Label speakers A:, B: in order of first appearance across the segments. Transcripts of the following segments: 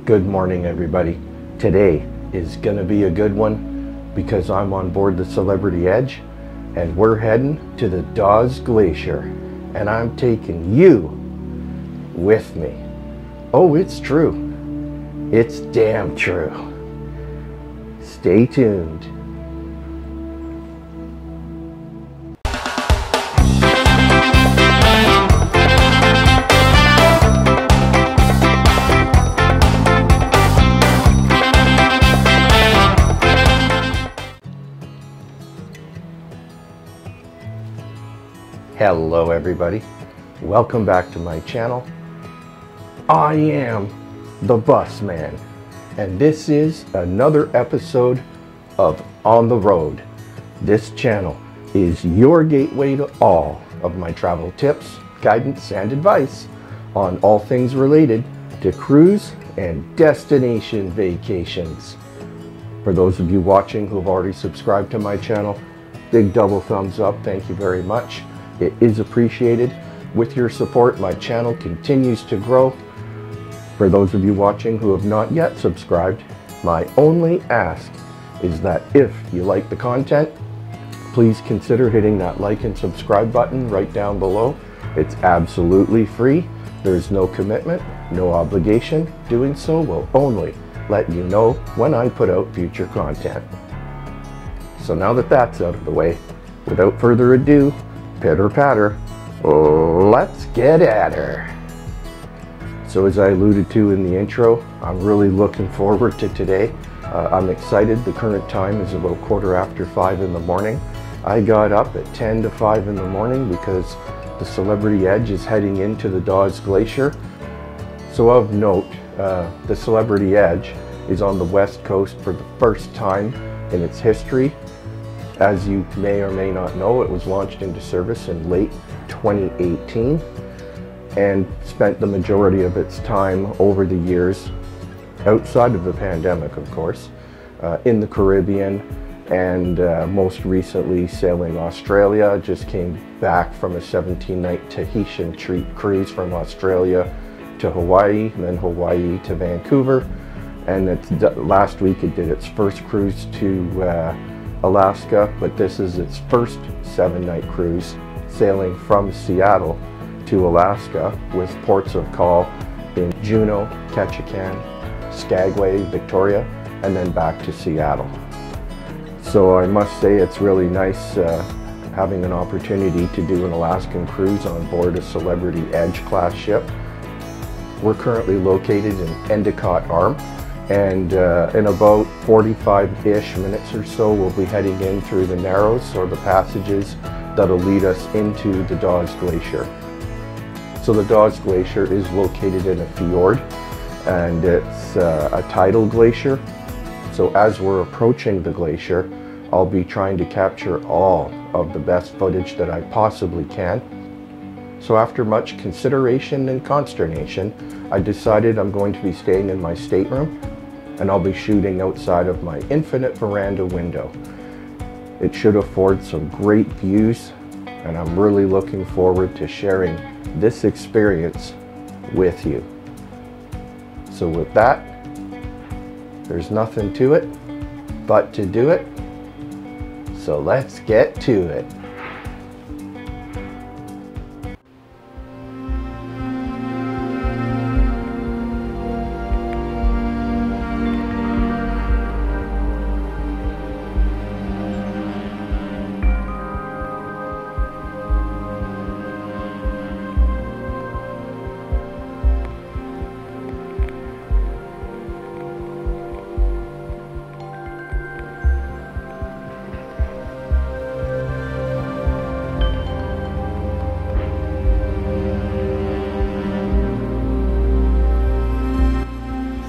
A: Good morning, everybody. Today is gonna be a good one because I'm on board the Celebrity Edge and we're heading to the Dawes Glacier and I'm taking you with me. Oh, it's true. It's damn true. Stay tuned. Hello everybody, welcome back to my channel. I am the Bus Man and this is another episode of On the Road. This channel is your gateway to all of my travel tips, guidance and advice on all things related to cruise and destination vacations. For those of you watching who have already subscribed to my channel, big double thumbs up, thank you very much. It is appreciated. With your support, my channel continues to grow. For those of you watching who have not yet subscribed, my only ask is that if you like the content, please consider hitting that like and subscribe button right down below. It's absolutely free. There's no commitment, no obligation. Doing so will only let you know when I put out future content. So now that that's out of the way, without further ado, pitter patter, let's get at her. So as I alluded to in the intro, I'm really looking forward to today. I'm excited. The current time is about 5:15 in the morning. I got up at 10 to 5 in the morning because the Celebrity Edge is heading into the Dawes Glacier. So of note, the Celebrity Edge is on the west coast for the first time in its history. As you may or may not know, it was launched into service in late 2018 and spent the majority of its time over the years, outside of the pandemic of course, in the Caribbean and most recently sailing Australia. Just came back from a 17-night Tahitian treat cruise from Australia to Hawaii, and then Hawaii to Vancouver. And last week it did its first cruise to Alaska, but this is its first 7-night cruise sailing from Seattle to Alaska with ports of call in Juneau, Ketchikan, Skagway, Victoria, and then back to Seattle. So I must say it's really nice having an opportunity to do an Alaskan cruise on board a Celebrity Edge class ship. We're currently located in Endicott Arm, and in about 45-ish minutes or so we'll be heading in through the Narrows, or the passages that'll lead us into the Dawes Glacier. So the Dawes Glacier is located in a fjord and it's a tidal glacier. So as we're approaching the glacier, I'll be trying to capture all of the best footage that I possibly can. So after much consideration and consternation, I decided I'm going to be staying in my stateroom and I'll be shooting outside of my infinite veranda window. It should afford some great views and I'm really looking forward to sharing this experience with you. So with that, there's nothing to it but to do it. So let's get to it.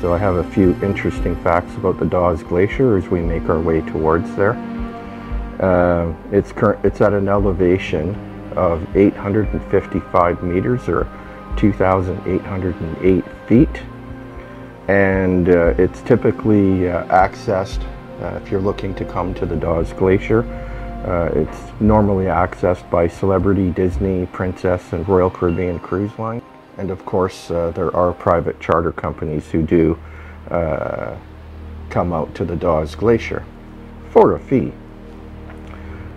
A: So I have a few interesting facts about the Dawes Glacier as we make our way towards there. It's at an elevation of 855 meters or 2,808 feet, and it's typically accessed if you're looking to come to the Dawes Glacier. It's normally accessed by Celebrity, Disney, Princess, and Royal Caribbean Cruise Line. And of course, there are private charter companies who do come out to the Dawes Glacier for a fee.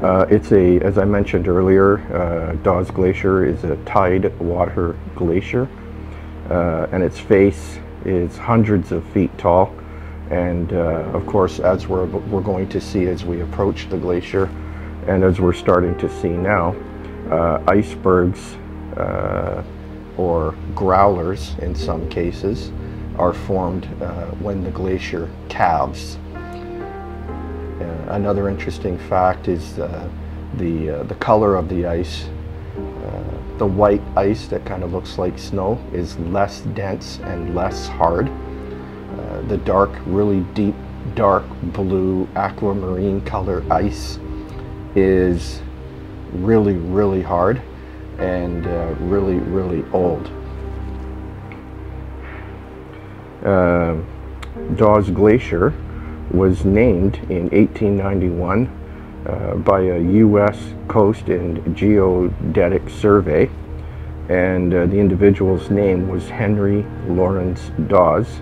A: As I mentioned earlier, Dawes Glacier is a tide water glacier, and its face is hundreds of feet tall. And of course, as we're going to see as we approach the glacier, and as we're starting to see now, icebergs or growlers in some cases are formed when the glacier calves. Another interesting fact is the color of the ice. The white ice that kind of looks like snow is less dense and less hard. The dark, really deep, dark blue aquamarine color ice is really, really hard and really, really old. Dawes Glacier was named in 1891 by a U.S. Coast and Geodetic Survey, and the individual's name was Henry Lawrence Dawes,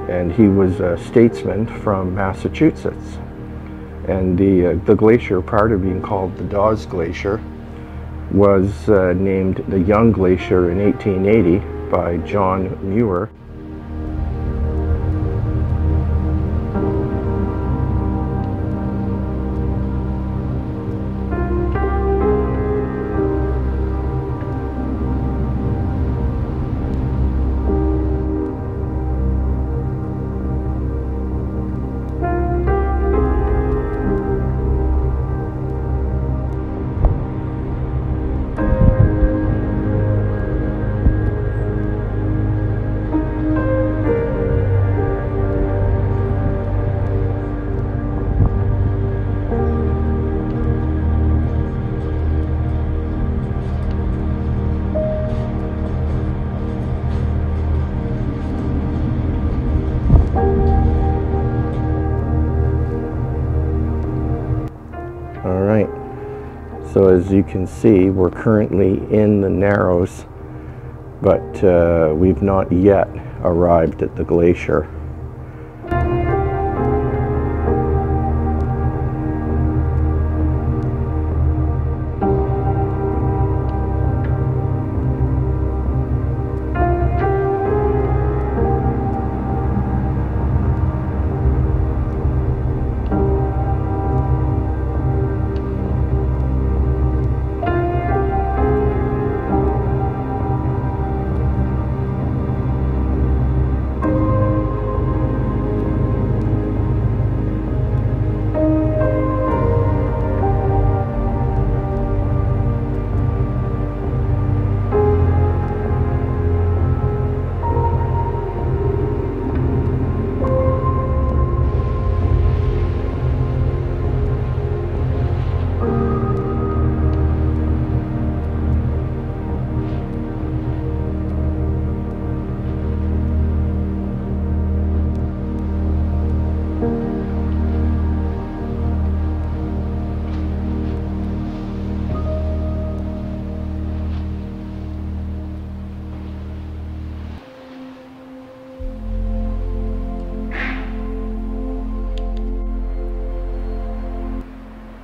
A: and he was a statesman from Massachusetts. And the glacier, prior to being called the Dawes Glacier, was named the Young Glacier in 1880 by John Muir. So as you can see, we're currently in the Narrows, but we've not yet arrived at the glacier.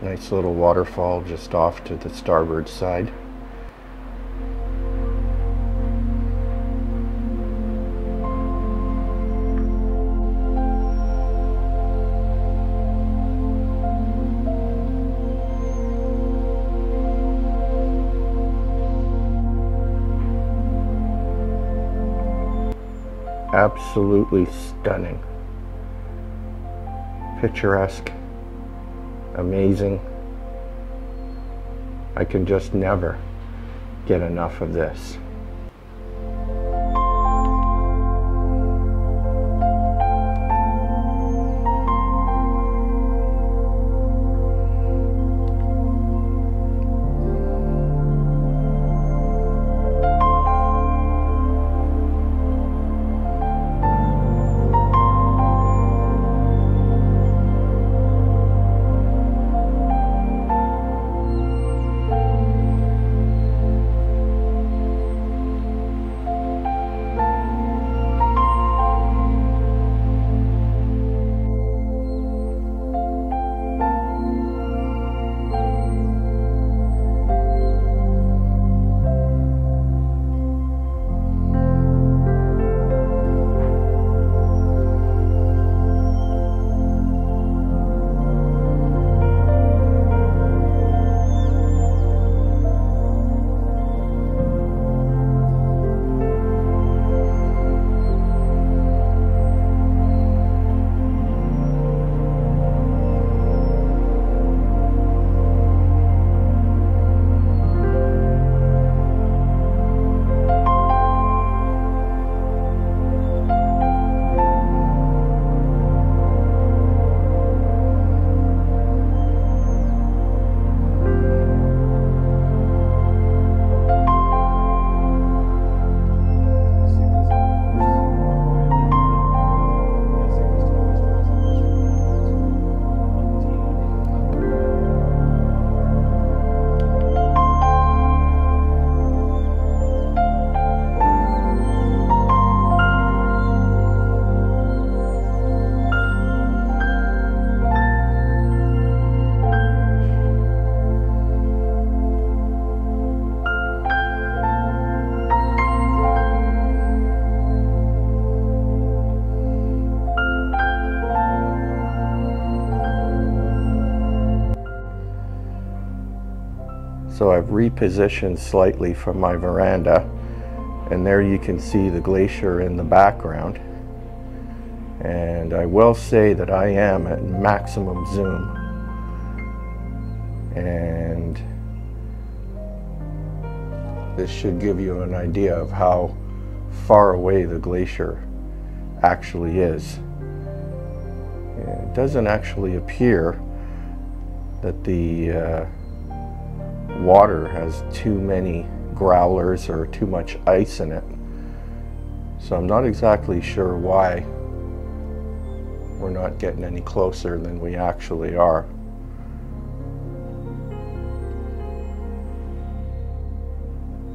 A: Nice little waterfall just off to the starboard side. Absolutely stunning, picturesque, amazing. I can just never get enough of this. So I've repositioned slightly from my veranda, and there you can see the glacier in the background. And I will say that I am at maximum zoom. And this should give you an idea of how far away the glacier actually is. It doesn't actually appear that the water has too many growlers or too much ice in it. So I'm not exactly sure why we're not getting any closer than we actually are.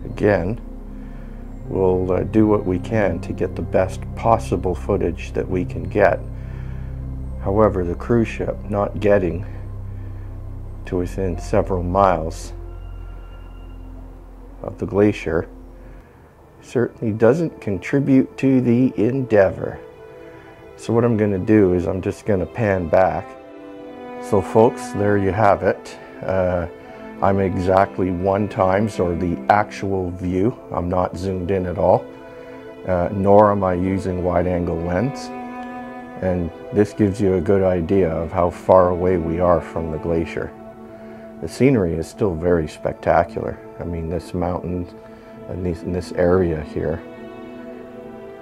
A: Again, we'll do what we can to get the best possible footage that we can get. However, the cruise ship not getting to within several miles of the glacier certainly doesn't contribute to the endeavor. So what I'm going to do is I'm just going to pan back. So folks, there you have it. I'm exactly 1x, or the actual view. I'm not zoomed in at all, nor am I using wide angle lens. And this gives you a good idea of how far away we are from the glacier. The scenery is still very spectacular. I mean, this mountain and this area here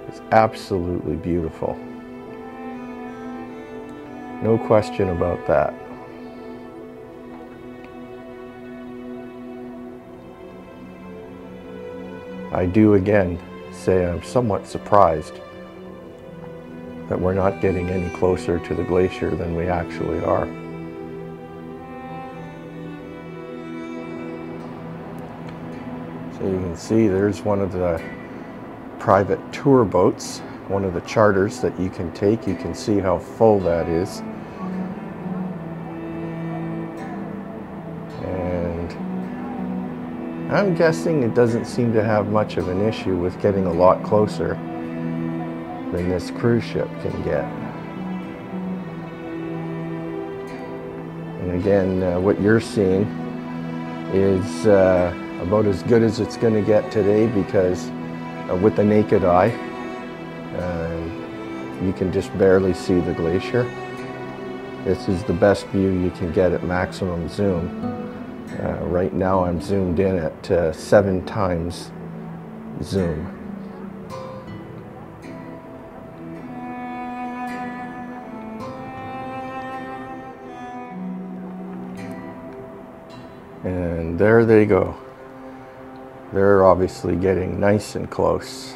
A: is absolutely beautiful. No question about that. I do again say I'm somewhat surprised that we're not getting any closer to the glacier than we actually are. So you can see there's one of the private tour boats, one of the charters that you can take. You can see how full that is. And I'm guessing it doesn't seem to have much of an issue with getting a lot closer than this cruise ship can get. And again, what you're seeing is about as good as it's going to get today, because with the naked eye, you can just barely see the glacier. This is the best view you can get at maximum zoom. Right now I'm zoomed in at 7x zoom. And there they go. They're obviously getting nice and close.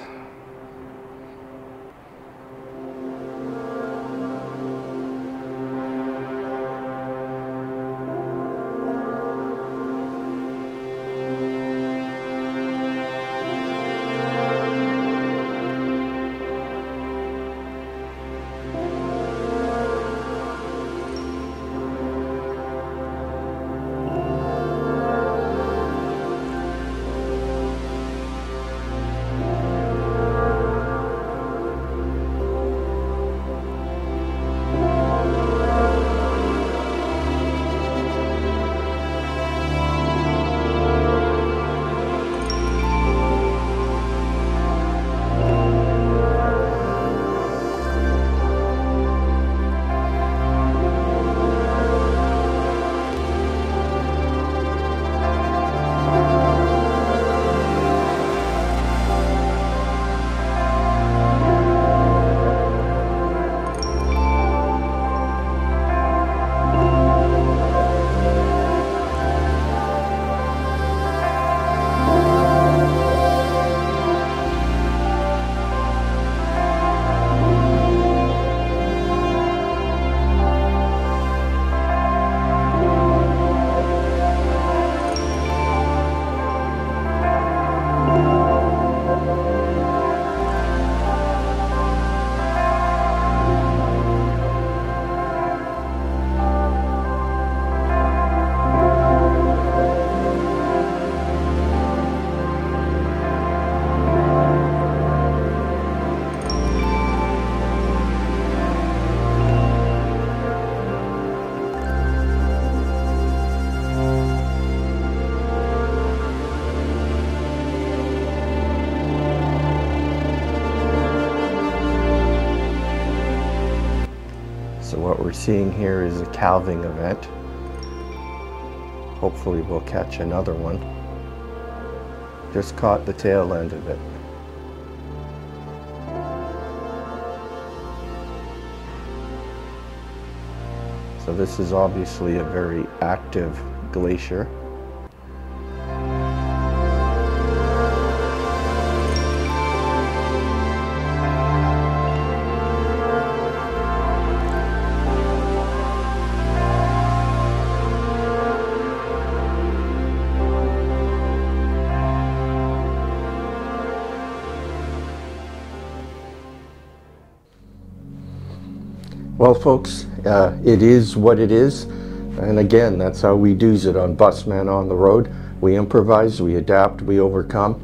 A: seeing here is a calving event. Hopefully we'll catch another one. Just caught the tail end of it. So this is obviously a very active glacier. Well, folks, it is what it is, and again, that's how we do it on Busman on the Road. We improvise, we adapt, we overcome.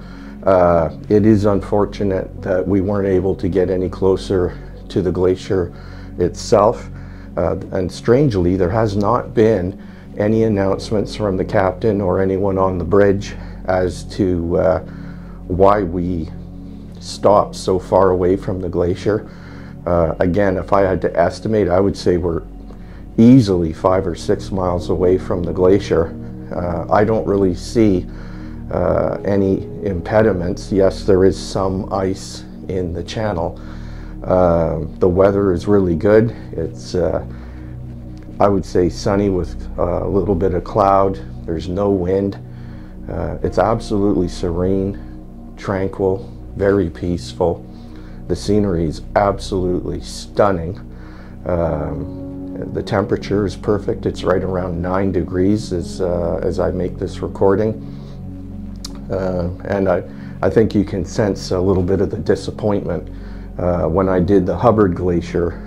A: It is unfortunate that we weren't able to get any closer to the glacier itself, and strangely, there has not been any announcements from the captain or anyone on the bridge as to why we stopped so far away from the glacier. Again, if I had to estimate, I would say we're easily 5 or 6 miles away from the glacier. I don't really see any impediments. Yes, there is some ice in the channel. The weather is really good. It's, I would say, sunny with a little bit of cloud. There's no wind. It's absolutely serene, tranquil, very peaceful. The scenery is absolutely stunning. The temperature is perfect. It's right around 9 degrees as I make this recording. And I think you can sense a little bit of the disappointment. When I did the Hubbard Glacier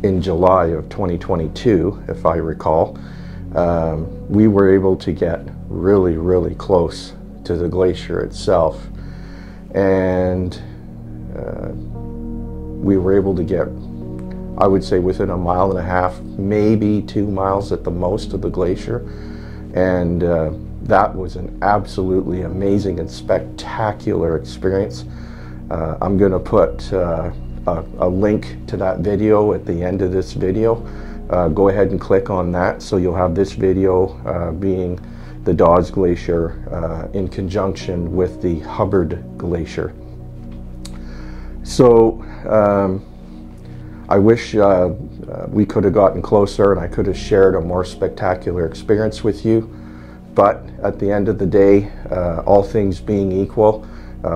A: in July of 2022, if I recall, we were able to get really, really close to the glacier itself. And we were able to get, I would say, within 1.5 miles, maybe 2 miles at the most of the glacier. And that was an absolutely amazing and spectacular experience. I'm going to put a link to that video at the end of this video. Go ahead and click on that, so you'll have this video being the Dawes Glacier in conjunction with the Hubbard Glacier. So I wish we could have gotten closer and I could have shared a more spectacular experience with you. But at the end of the day, all things being equal,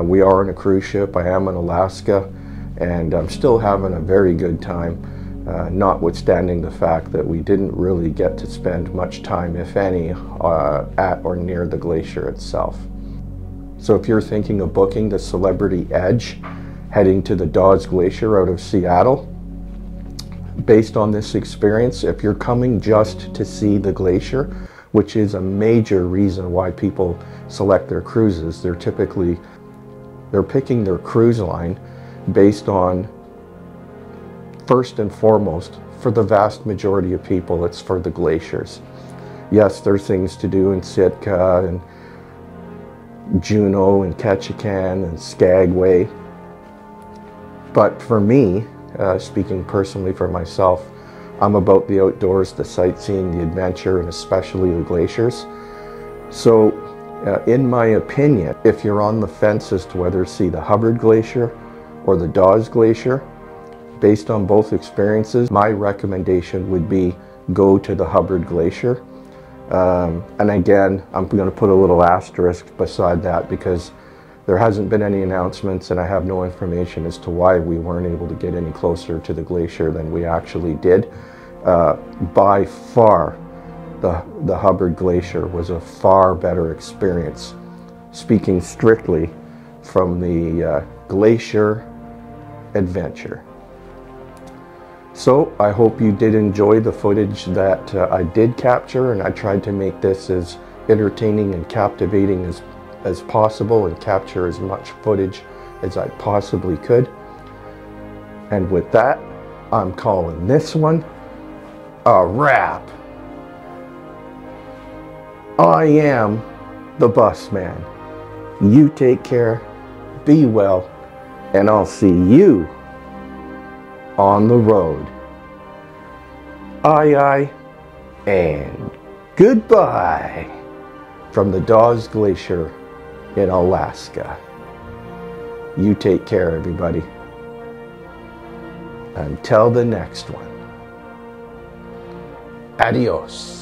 A: we are on a cruise ship. I am in Alaska, and I'm still having a very good time, notwithstanding the fact that we didn't really get to spend much time, if any, at or near the glacier itself. So if you're thinking of booking the Celebrity Edge, heading to the Dawes Glacier out of Seattle, based on this experience, if you're coming just to see the glacier, which is a major reason why people select their cruises, they're picking their cruise line based on, first and foremost, for the vast majority of people, it's for the glaciers. Yes, there are things to do in Sitka and Juneau and Ketchikan and Skagway. But for me, speaking personally for myself, I'm about the outdoors, the sightseeing, the adventure, and especially the glaciers. So in my opinion, if you're on the fence as to whether to see the Hubbard Glacier or the Dawes Glacier, based on both experiences, my recommendation would be go to the Hubbard Glacier. And again, I'm going to put a little asterisk beside that because there hasn't been any announcements and I have no information as to why we weren't able to get any closer to the glacier than we actually did. By far, the Hubbard Glacier was a far better experience, speaking strictly from the glacier adventure. So I hope you did enjoy the footage that I did capture, and I tried to make this as entertaining and captivating as possible and capture as much footage as I possibly could. And with that, I'm calling this one a wrap. I am the Busman. You take care, be well, and I'll see you on the road. Aye, aye, and goodbye from the Dawes Glacier in Alaska. You take care, everybody. Until the next one. Adios.